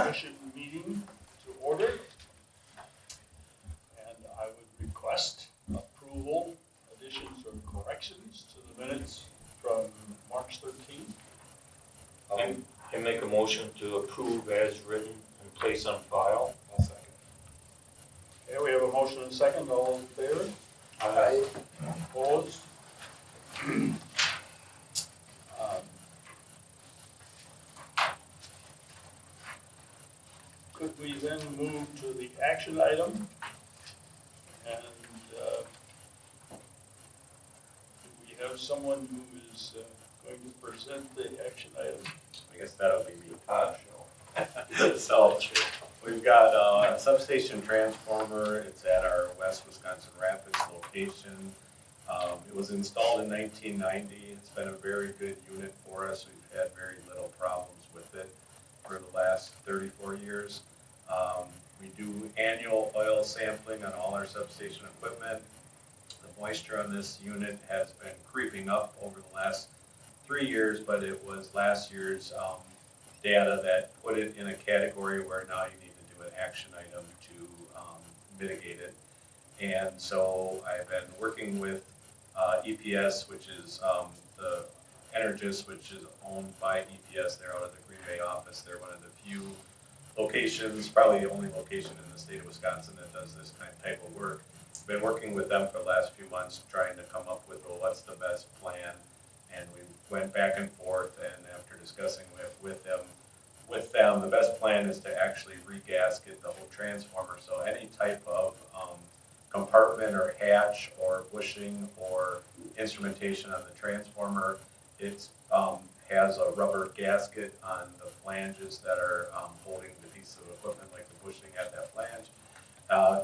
Commission meeting to order. And I would request approval, additions, or corrections to the minutes from March 13th. I make a motion to approve as written and place on file. I'll second. Okay, we have a motion and a second. All in favor? Aye. Opposed? Could we then move to the action item? And do we have someone who is going to present the action item? I guess that'll be me, Todd. So we've got a substation transformer. It's at our West Wisconsin Rapids location. It was installed in 1990. It's been a very good unit for us. We've had very little problems with it for the last 34 years. We do annual oil sampling on all our substation equipment. The moisture on this unit has been creeping up over the last 3 years, but it was last year's data that put it in a category where now you need to do an action item to mitigate it. And so I've been working with EPS, which is the Energist, which is owned by EPS. They're out of the Green Bay office. They're one of the few locations, probably the only location in the state of Wisconsin that does this type of work. Been working with them for the last few months trying to come up with, well, what's the best plan, and we went back and forth, and after discussing with them, the best plan is to actually regasket the whole transformer. So any type of compartment or hatch or bushing or instrumentation on the transformer, it's has a rubber gasket on the flanges that are holding the piece of equipment, like the bushing at that flange.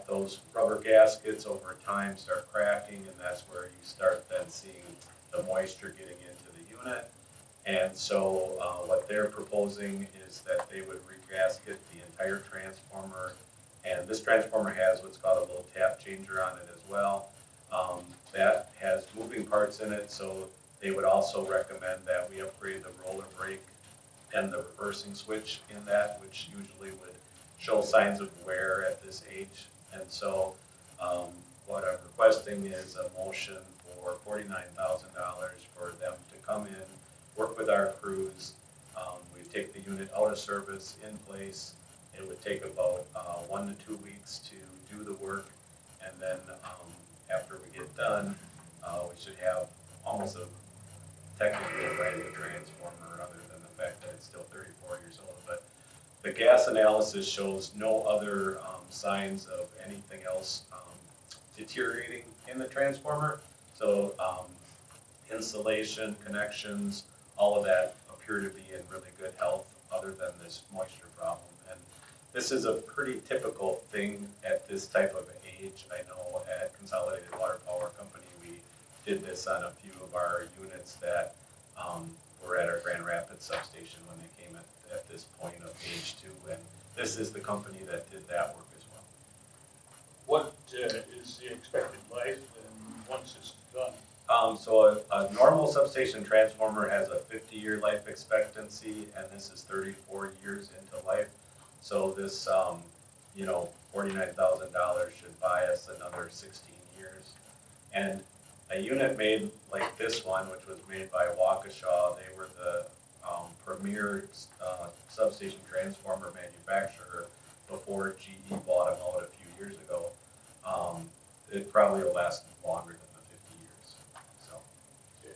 Those rubber gaskets over time start cracking, and that's where you start then seeing the moisture getting into the unit. And so what they're proposing is that they would regasket the entire transformer. And this transformer has what's called a little tap changer on it as well. That has moving parts in it, so they would also recommend that we upgrade the roller brake and the reversing switch in that, which usually would show signs of wear at this age. And so what I'm requesting is a motion for $49,000 for them to come in, work with our crews. We take the unit out of service, in place. It would take about 1 to 2 weeks to do the work, and then after we get done, we should have almost technically a brand new transformer, other than the fact that it's still 34 years old. But the gas analysis shows no other signs of anything else deteriorating in the transformer. So insulation, connections, all of that appear to be in really good health, other than this moisture problem. And this is a pretty typical thing at this type of age. I know at Consolidated Water Power Company, we did this on a few of our units that were at our Grand Rapids substation when they came at this point of age 2. And this is the company that did that work as well. What is the expected life once it's done? So a normal substation transformer has a 50-year life expectancy, and this is 34 years into life. So this, $49,000 should buy us another 16 years. And a unit made like this one, which was made by Waukesha, they were the premier substation transformer manufacturer before GE bought them out a few years ago. It probably will last longer than the 50 years. So, okay.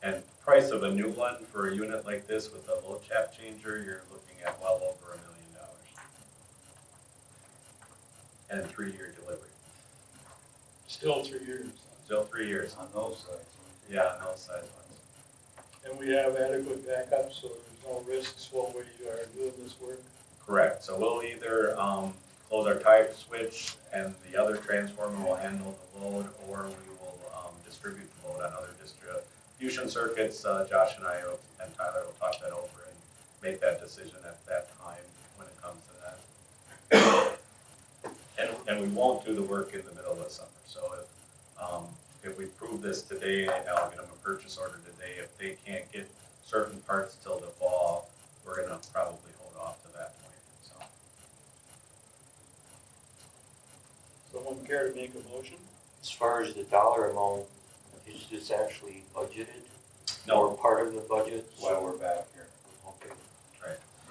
And price of a new one for a unit like this with a low tap changer, you're looking at well over $1 million. And 3-year delivery. Still 3 years. Still 3 years. On those sides. Yeah, on those size ones. And we have adequate backup, so there's no risks while we are doing this work? Correct. So we'll either close our type switch and the other transformer will handle the load, or we will distribute the load on other distribution circuits. Josh and I and Tyler will talk that over and make that decision at that time when it comes to that. And we won't do the work in the middle of the summer. So if we prove this today, I'll get them a purchase order today. If they can't get certain parts till the fall, we're gonna probably hold off to that point. So. Someone care to make a motion? As far as the dollar amount, is this actually budgeted? No. Or part of the budget? While we're back here.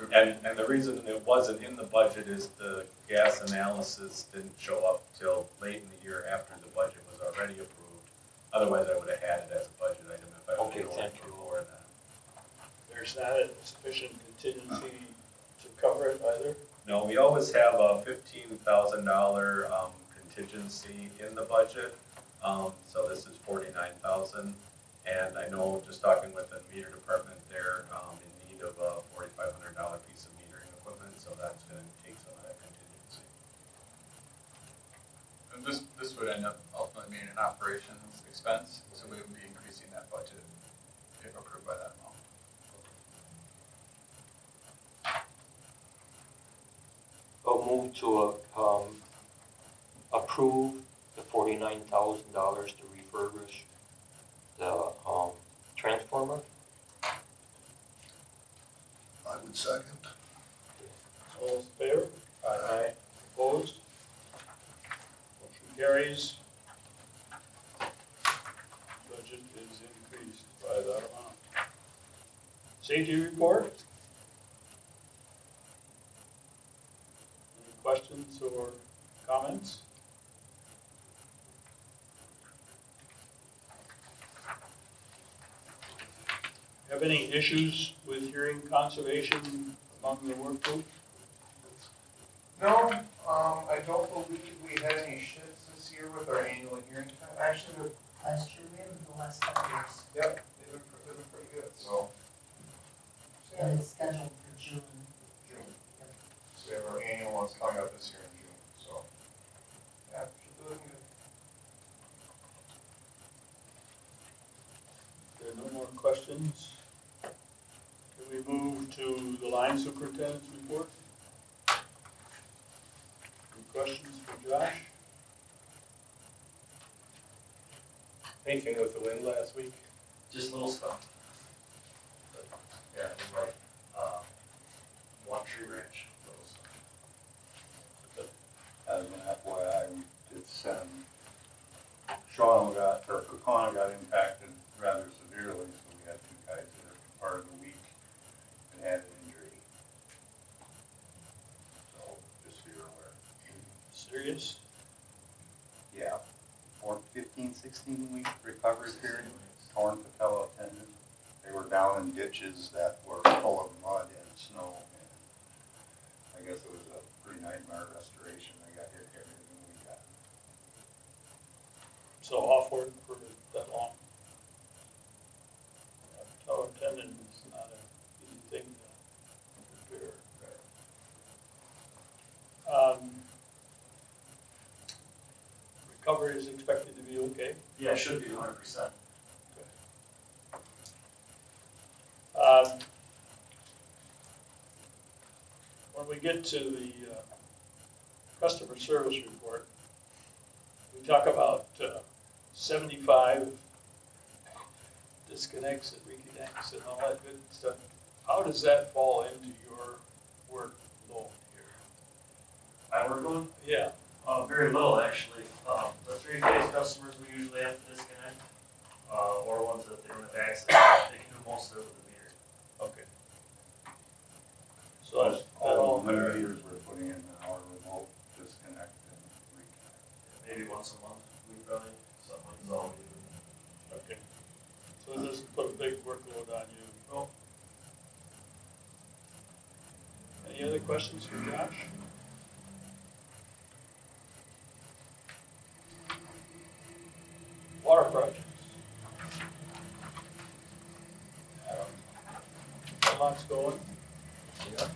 Okay. And the reason it wasn't in the budget is the gas analysis didn't show up till late in the year after the budget was already approved. Otherwise, I would have had it as a budget item if I Okay, would have thank known you. before that. There's not a sufficient contingency to cover it either? No, we always have a $15,000 contingency in the budget. So this is $49,000. And I know, just talking with the meter department, they're in need of a $4,500 piece of metering equipment, so that's gonna take some of that contingency. And this would end up ultimately being an operations expense, so we would be increasing that budget if approved by that amount. I'll move to approve the $49,000 to refurbish the transformer. I would second. All those in favor? Aye. Opposed? Motion carries. Budget is increased by that amount. Safety report? Any questions or comments? Have any issues with hearing conservation among the work group? No, I don't believe we had any shifts this year with our annual hearing time. Actually, last year, we haven't the last couple of years, Yep, they've been pretty good, so. and it's scheduled for June. June. So we have our annual ones coming up this year in June, so. Yeah, should be looking good. There are no more questions. Can we move to the line superintendent's report? Any questions for Josh? Anything with the wind last week? Just little stuff. But, yeah, it was like, one tree branch, little stuff. As an FYI, we did send, Kokana got impacted rather severely, so we had two guys there for part of the week and had an injury. So, just so you're aware. Serious? Yeah, 16 week recovery period, torn patella tendon. They were down in ditches that were full of mud and snow, and I guess it was a pretty nightmare restoration. They got hit everything we got. So off work for that long? Patella tendon is not an easy thing to repair. Recovery is expected to be okay? Yeah, it should be 100%. When we get to the customer service report, we talk about 75 disconnects and reconnects and all that good stuff. How does that fall into your workload here? I work on, Yeah, very little actually. The 3-phase customers we usually have to disconnect, or ones that they run a accident, they can do most of it with the meter. okay. So that's All all, the new meters we're putting in now are remote disconnect and reconnect. Maybe once a month, we probably, something like that all we do. okay. So it doesn't put a big workload on you? No. Any other questions for Josh? Water projects. Adam, how lot's going? Yeah.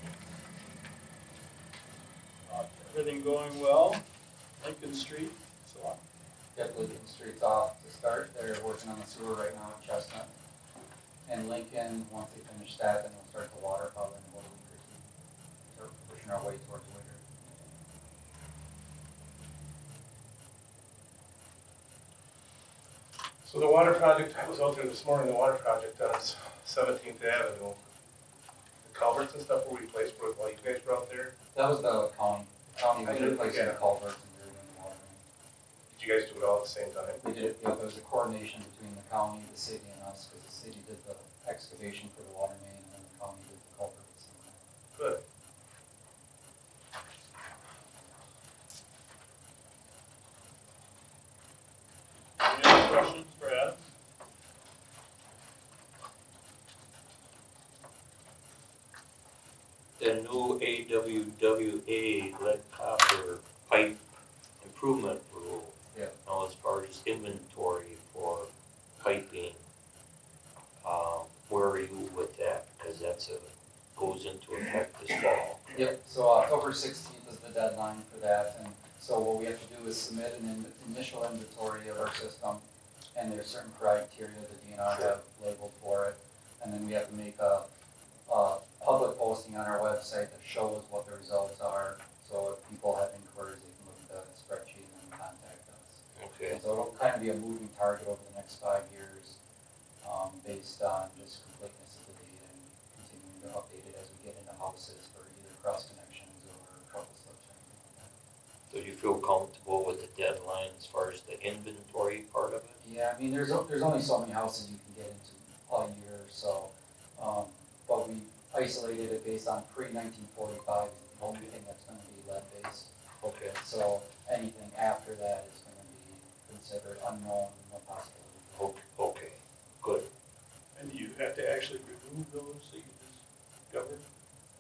Everything going well? Lincoln Street, so on. Got Lincoln Street's off to start. They're working on the sewer right now in Chestnut. And Lincoln, once they finish that, then we'll start the water probably in about a week or two. So we're pushing our way towards winter. So the water project, I was out there this morning, the water project on 17th Avenue. The culverts and stuff were replaced while you guys were out there. That was the county. County was I did, replacing the yeah. culverts and doing the water main. Did you guys do it all at the same time? We did it, there was a coordination between the county, the city, and us, because the city did the excavation for the water main, and then the county did the culvert at the same time. Good. Any other questions for Adam? The new AWWA lead copper pipe improvement rule. Yeah. Now, as far as inventory for piping, where are you with that? Because goes into effect this fall. Yep, so October 16th is the deadline for that, and so what we have to do is submit an initial inventory of our system, and there's certain criteria the DNR have labeled for it, and then we have to make a public posting on our website that shows what the results are, so if people have inquiries, they can look at the spreadsheet and then contact us. Okay. And so it'll kind of be a moving target over the next 5 years, based on just completeness of the data and continuing to update it as we get into houses for either cross connections or trouble slips or anything like that. So do you feel comfortable with the deadline as far as the inventory part of it? Yeah, I mean, there's only so many houses you can get into a year, so, but we isolated it based on pre-1945, the only thing that's gonna be lead-based. Okay. So anything after that is gonna be considered unknown, no possibility. Okay, good. And you have to actually remove those that you discovered?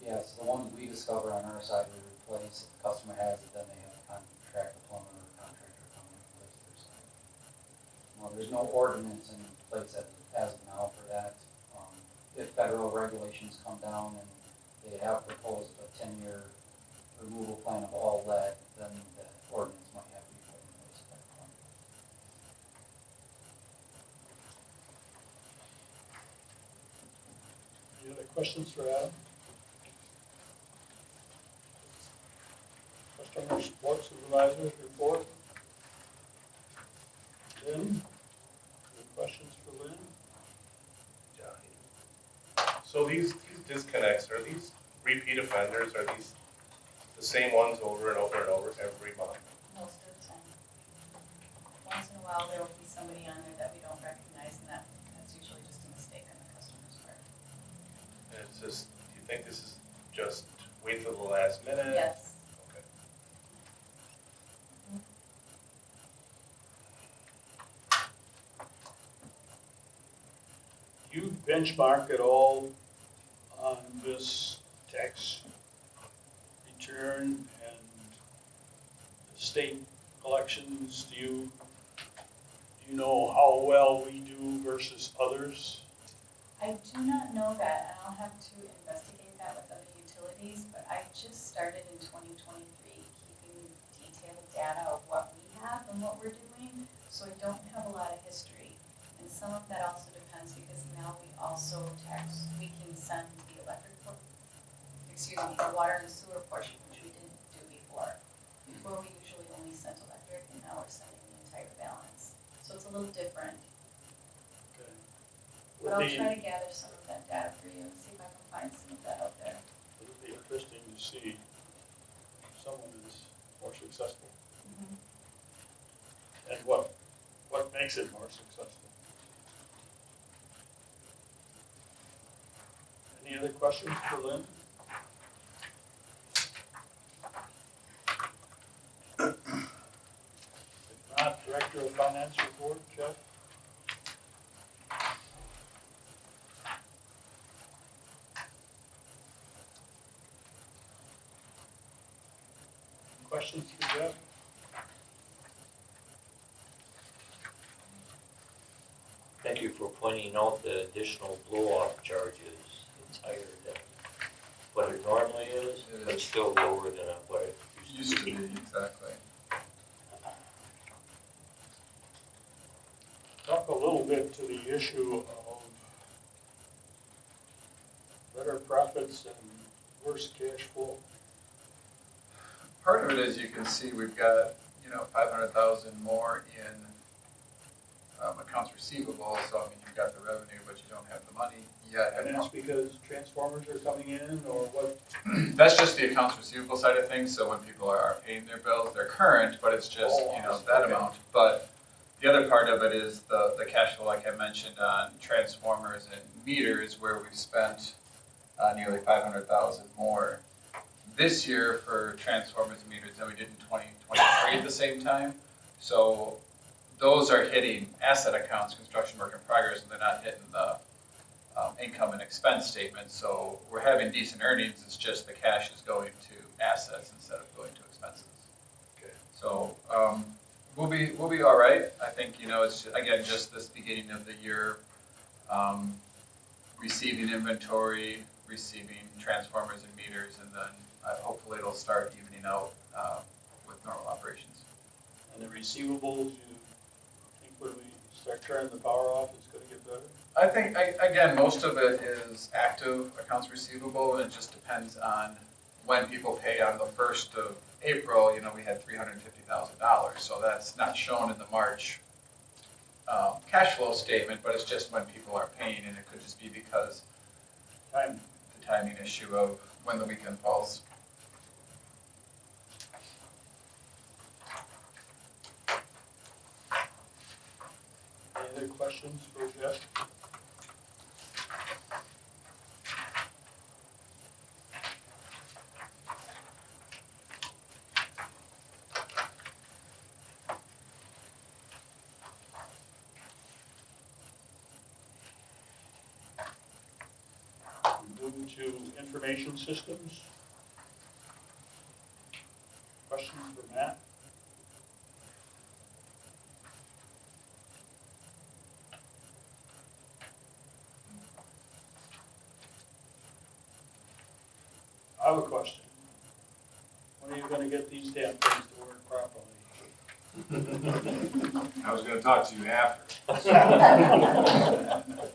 Yes, the ones we discover on our side, we replace. If the customer has it, then they have to contract a plumber or contractor to come and replace their side. Well, there's no ordinance in place as of now for that. If federal regulations come down and they have proposed a 10-year removal plan of all lead, then the ordinance might have to be put in place at that point. Any other questions for Adam? Customer support supervisors report. Lynn, any questions for Lynn? So these disconnects, are these repeat offenders? Are these the same ones over and over and over every month? Most of the time. Once in a while, there will be somebody on there that we don't recognize, and that's usually just a mistake on the customer's part. And it's just, do you think this is just wait till the last minute? Yes. Okay. Do you benchmark at all on this tax return and the state collections? Do you know how well we do versus others? I do not know that, and I'll have to investigate that with other utilities, but I just started in 2023 keeping detailed data of what we have and what we're doing, so I don't have a lot of history. And some of that also depends because now we also we can send the the water and sewer portion, which we didn't do before. Before, we usually only sent electric, and now we're sending the entire balance. So it's a little different. Okay. But I'll try to gather some of that data for you and see if I can find some of that out there. It'll be interesting to see if someone is more successful. Mm-hmm. And what makes it more successful. Any other questions for Lynn? If not, Director of Finance report, Jeff? Questions for Jeff? Thank you for pointing out the additional blow-off charges. It's higher than what it normally is, but still lower than what it used to be. Exactly. Talk a little bit to the issue of better profits and worse cash flow. Part of it is you can see we've got, 500,000 more in accounts receivable, so I mean, you've got the revenue, but you don't have the money yet. And that's because transformers are coming in, or what? That's just the accounts receivable side of things, so when people are paying their bills, they're current, but it's just, Oh, you know, that okay. amount. But the other part of it is the cash flow, like I mentioned, on transformers and meters, where we've spent nearly 500,000 more this year for transformers and meters than we did in 2023 at the same time. So those are hitting asset accounts, construction work in progress, and they're not hitting the income and expense statement. So we're having decent earnings, it's just the cash is going to assets instead of going to expenses. Okay. So we'll be all right. I think, you know, it's again just this beginning of the year, receiving inventory, receiving transformers and meters, and then hopefully it'll start evening out with normal operations. And the receivables, you think when we start turning the power off, it's gonna get better? I think, again, most of it is active accounts receivable, and it just depends on when people pay. On the 1st of April, you know, we had $350,000, so that's not shown in the March cash flow statement, but it's just when people are paying, and it could just be because the timing issue of when the weekend falls. Any other questions for Jeff? Move to information systems. Questions for Matt? I have a question. When are you gonna get these damn things to work properly? I was gonna talk to you after.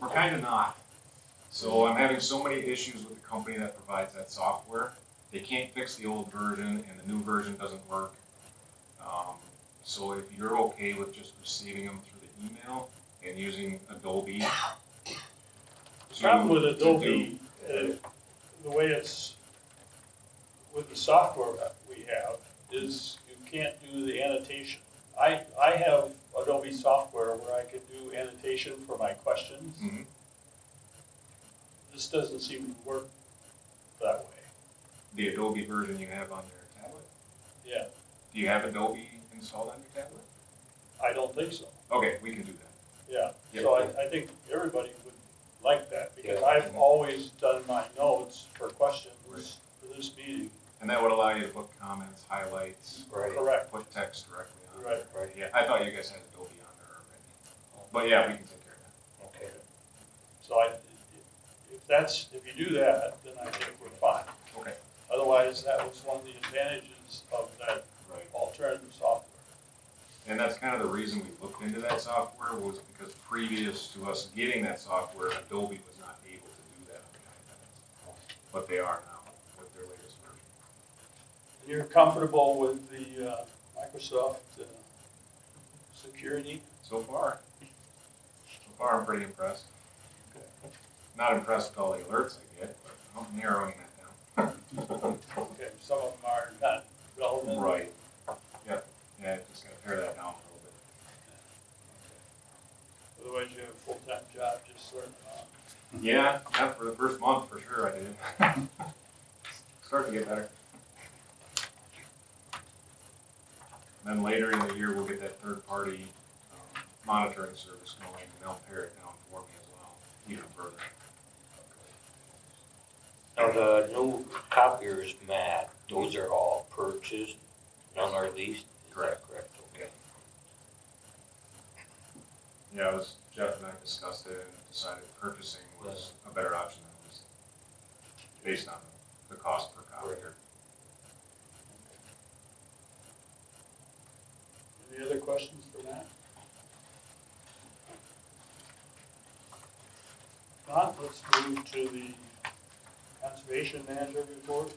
We're kinda not. So I'm having so many issues with the company that provides that software. They can't fix the old version and the new version doesn't work. So if you're okay with just receiving them through the email and using Adobe. The problem with Adobe, the way it's, with the software that we have, is you can't do the annotation. I have Adobe software where I can do annotation for my questions. Mm-hmm. This doesn't seem to work that way. The Adobe version you have on your tablet? Yeah, Do you have Adobe installed on your tablet? I don't think so. Okay, we can do that. Yeah, Yep. so I think everybody would like that, because Yeah. I've always done my notes for questions Right. for this meeting. And that would allow you to put comments, highlights, Right. Correct, put text directly on right. it. Right. Yeah, I thought you guys had Adobe on there already. But yeah, we can take care of that. Okay. So if you do that, then I think we're fine. Okay. Otherwise, that was one of the advantages of that Right. alternative software. And that's kind of the reason we looked into that software, was because previous to us getting that software, Adobe was not able to do that on the iPads. But they are now with their latest version. And you're comfortable with the Microsoft security? So far I'm pretty impressed. Not impressed with all the alerts I get, but I'm narrowing that down. Okay, some of them are not relevant. Right. Yep. Yeah, just gotta pare that down a little bit. Otherwise, you have a full-time job just learning on. Yeah, not for the first month for sure I did. Starting to get better. And then later in the year, we'll get that third-party monitoring service going, and they'll pare it down for me as well, even further. Now, the new copiers, Matt, those are all purchased, none are leased, is that Correct. correct? Okay. Yeah, it was, Jeff and I discussed it and decided purchasing was a better option than leasing, based on the cost per copier. Any other questions for Matt? Not, let's move to the conservation manager report.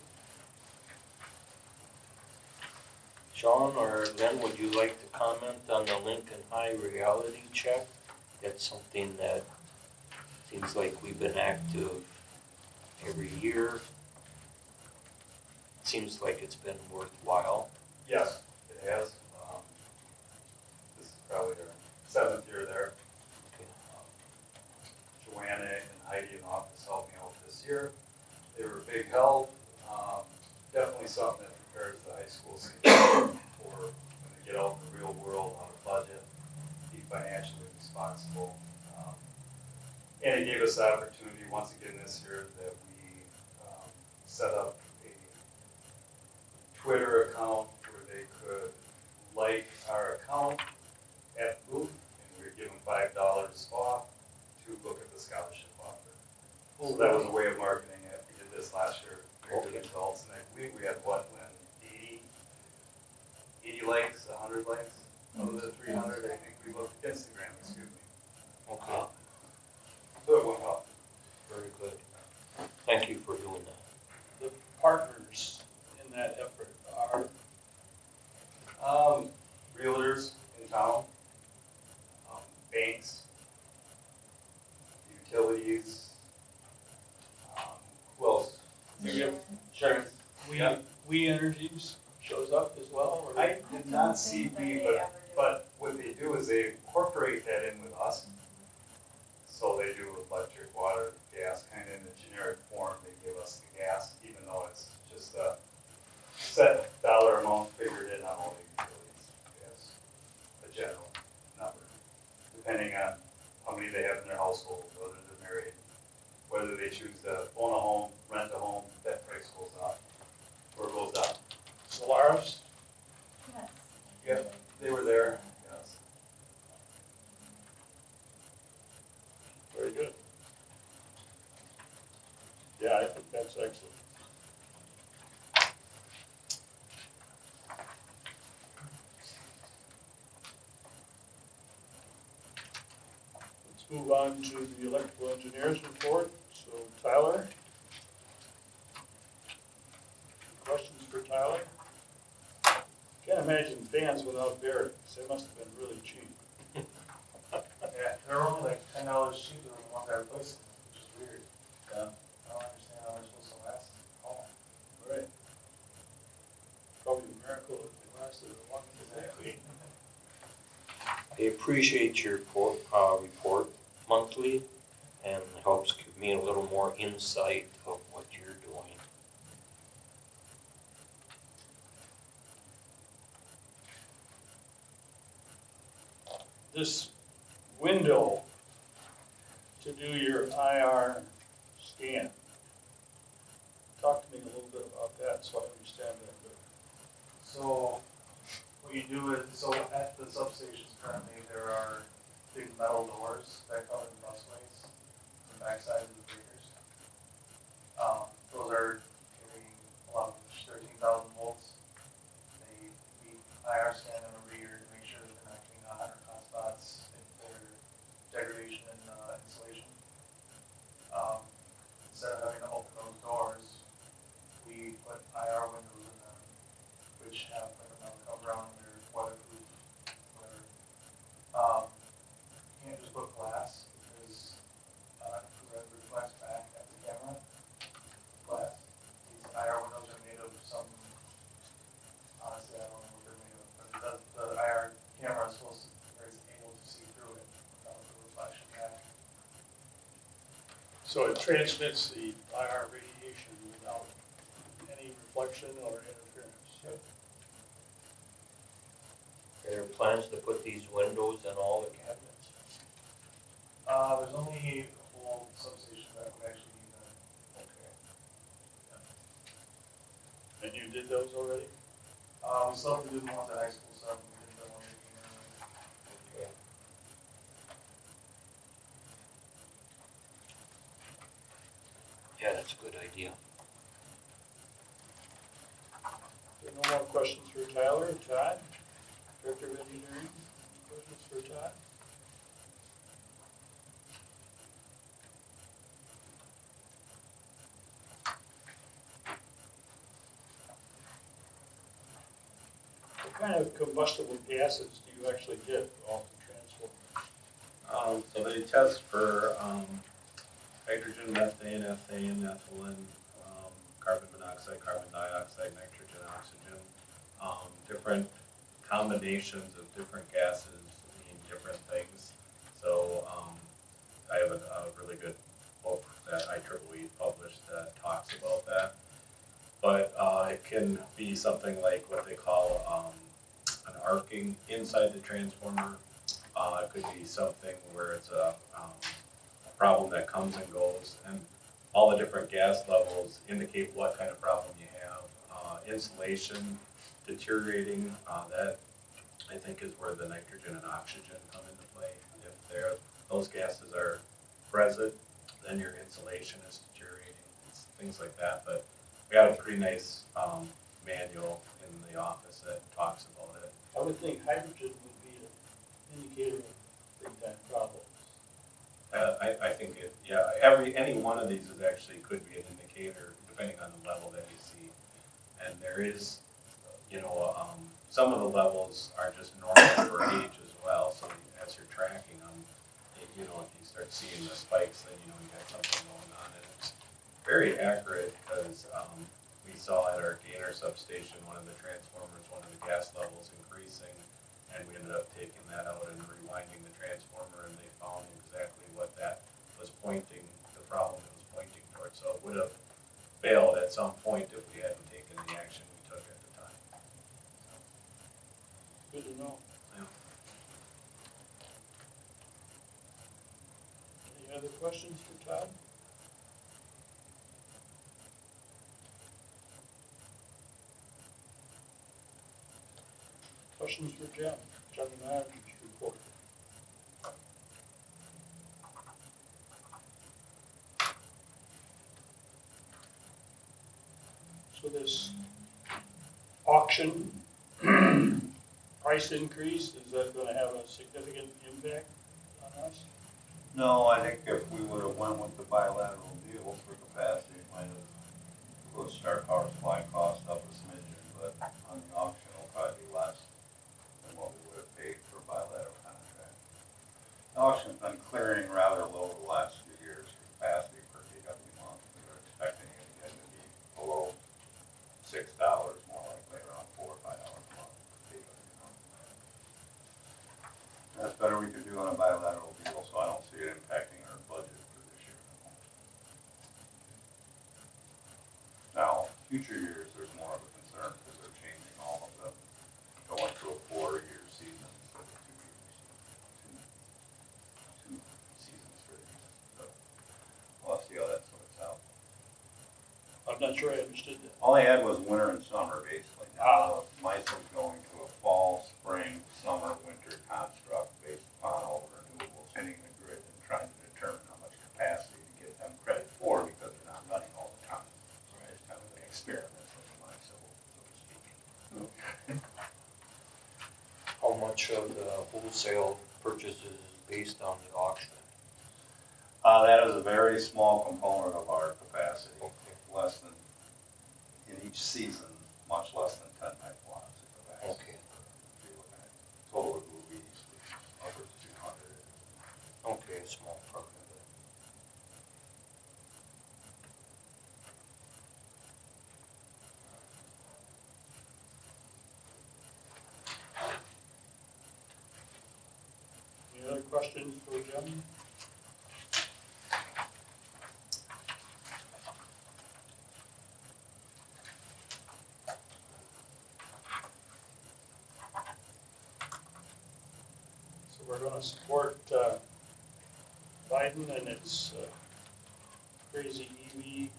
Sean or Lynn, would you like to comment on the Lincoln High reality check? That's something that Seems like we've been active every year. Seems like it's been worthwhile. Yes, it has. This is probably their 7th year there. Joanna and Heidi in the office helped me out this year. They were a big help. Definitely something that prepares the high school students for when they get out in the real world, on a budget, be financially responsible. And it gave us the opportunity once again this year that we set up a Twitter account where they could like our account at the booth, and we would give them $5 off to look at the scholarship offer. So that was a way of marketing it. We did this last year, very good results, and I believe we had what, Lynn, 80 likes, 100 likes? Out of the 300, I think we looked, Instagram, excuse me. Okay, So it went well. very good. Thank you for doing that. The partners in that effort are, Realtors in town, banks, utilities, who else? Insurance. We Energies shows up as well, or? I did not see B, but what they do is they incorporate that in with us. So they do electric, water, gas, kind of in the generic form, they give us the gas, even though it's just a set dollar amount figured in on all the utilities as a general number. Depending on how many they have in their household, whether they're married, whether they choose to own a home, rent a home, that price goes up or goes down. Solaris? Yes. Yeah, they were there, yes. Very good. Yeah, I think that's excellent. Let's move on to the electrical engineers report. So Tyler? Questions for Tyler? Can't imagine fans without bearings. They must have been really cheap. Yeah, they're only like $10 cheaper than the ones I replaced, which is weird. Yeah. I don't understand how they're supposed to last. Oh, Right. Probably a miracle if they lasted a long time. I appreciate your report monthly and helps give me a little more insight of what you're doing. This window to do your IR scan. Talk to me a little bit about that so I understand that better. So what you do is, so at the substations currently, there are big metal doors that cover the busways, the backside of the breakers. Those are carrying a lot of 13,000 volts. We IR scan them every year to make sure that they're not getting hot or hot spots, if they're degradation in insulation. Instead of having to open those doors, we put IR windows in them, which have like a metal cover on them, they're weatherproof, whatever. You can't just put glass because it reflects back at the camera. Glass. These IR windows are made of some, honestly, I don't know what they're made of, but the IR camera is supposed to, or is able to see through it without the reflection back. So it transmits the IR radiation without any reflection or interference. Are there plans to put these windows in all the cabinets? There's only a whole substation that would actually need them. Okay. And you did those already? We still have to do the ones at high school stuff, we did the one that came in. Okay. Yeah, that's a good idea. There are no more questions for Tyler. Todd, Director of Engineering, questions for Todd? What kind of combustible gases do you actually get off the transformer? So they test for hydrogen, methane, ethane, ethylene, carbon monoxide, carbon dioxide, nitrogen, oxygen. Different combinations of different gases mean different things. So I have a really good book that IEEE published that talks about that. But it can be something like what they call an arcing inside the transformer. It could be something where it's a problem that comes and goes, and all the different gas levels indicate what kind of problem you have. Insulation deteriorating, that I think is where the nitrogen and oxygen come into play. If those gases are present, then your insulation is deteriorating, things like that. But we have a pretty nice manual in the office that talks about it. I would think hydrogen would be an indicator of big time problems. I think any one of these is actually could be an indicator depending on the level that you see. And there is, some of the levels are just normal for age as well. So as you're tracking them, if you start seeing the spikes, then you got something going on. And it's very accurate because we saw at our Gainer substation, one of the transformers, one of the gas levels increasing, and we ended up taking that out and rewinding the transformer, and they found exactly what that was pointing, the problem it was pointing towards. So it would have failed at some point if we hadn't taken the action we took at the time. Good to know. Yeah. Any other questions for Todd? Questions for Jen? General Manager's report. So this auction price increase, is that gonna have a significant impact on us? No, I think if we would have went with the bilateral deal for capacity, it might have pushed our power supply cost up a smidgen, but on the auction, it'll probably be less than what we would have paid for a bilateral contract. The auction's been clearing rather low the last few years for capacity per gigawatt month. We were expecting it again to be below $6, more likely around $4 or $5 a month per gigawatt month. That's better we could do on a bilateral deal, so I don't see it impacting our budget for this year. Now, future years, there's more of a concern because they're changing all of them, going to a 4-year season instead of 2 years. Two seasons for these, so we'll see how that sorts out. I'm not sure I understood that. All I had was winter and summer, basically. Now, MISO's going to a fall, spring, summer, winter construct based upon all the renewables hitting the grid and trying to determine how much capacity to give them credit for because they're not running all the time. So it's kind of an experiment from MISO, so to speak. How much of the wholesale purchases is based on the auction? That is a very small component of our capacity, less than, in each season, much less than 10 megawatts of capacity. Okay. If you look at total of movies, which is upwards of 200. Okay, a small part of it. Any other questions for Jen? So we're gonna support Biden and its crazy EV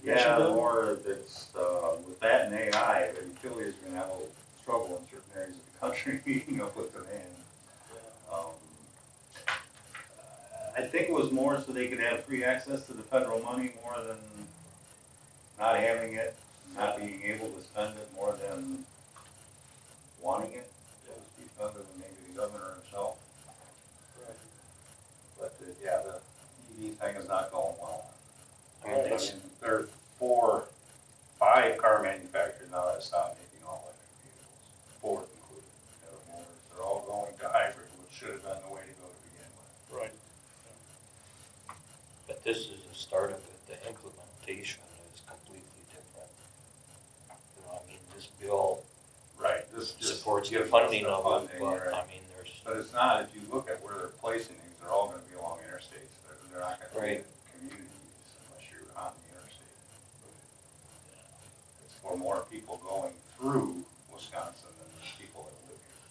Yeah, initiative. or it's, with that and AI, the utilities are gonna have a little struggle in certain areas of the country meeting up with demand. I think it was more so they could have free access to the federal money more than not having it, not being able to spend it more than wanting it, so to speak, other than maybe the governor himself. Right. But, yeah, the EV thing is not going well. I mean, it's, There are 4, 5 car manufacturers now that stopped making all electric vehicles, Ford included. They're all going to hybrid, which should have been the way to go to begin with. Right. towards the gives us funding the of it, funding, but right. I mean, there's, But it's not, if you look at where they're placing these, they're all gonna be along interstates, they're not gonna be Right. in communities unless you're on the interstate. It's for more people going through Wisconsin than the people that live here.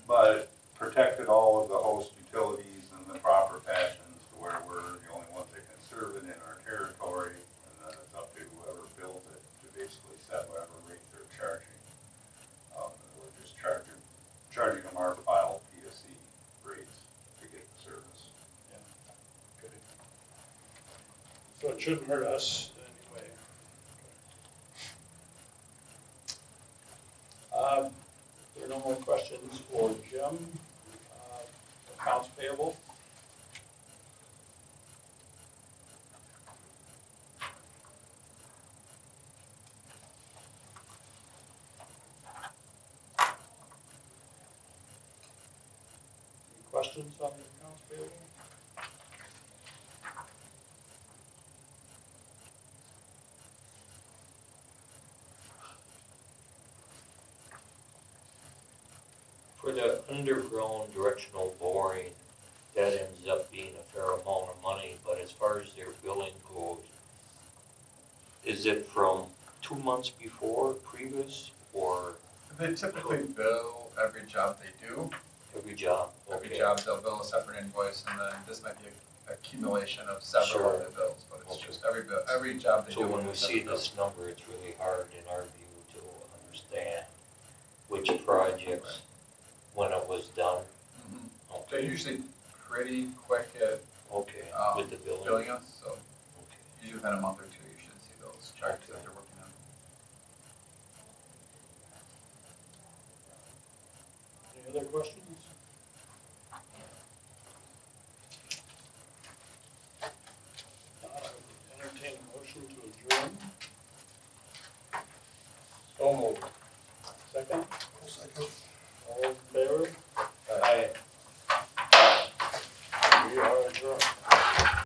But it protected all of the host utilities in the proper fashions to where we're the only ones that can serve it in our territory, and then it's up to whoever builds it to basically set whatever rate they're charging. We're just charging them our filed PSC rates to get the service. Okay. So it shouldn't hurt us anyway. There are no more questions for Jim. Accounts payable? Any questions on the accounts payable? for the underground directional boring, that ends up being a fair amount of money, but as far as their billing goes, is it from 2 months before previous or They typically bill every job they do. every job? Every Okay. job, they'll bill a separate invoice, and then this might be an accumulation of several Sure. other bills, but it's Okay. just every job they do. So when we is see separate bill. this number, it's really hard in our view to understand which projects, when it was done. Mhm. Okay. They're usually pretty quick at Okay, with the billing? billing us, so Okay. usually within a month or two, you should see those charges that they're working on. Any other questions? Entertain a motion to adjourn. So moved. Second? Second.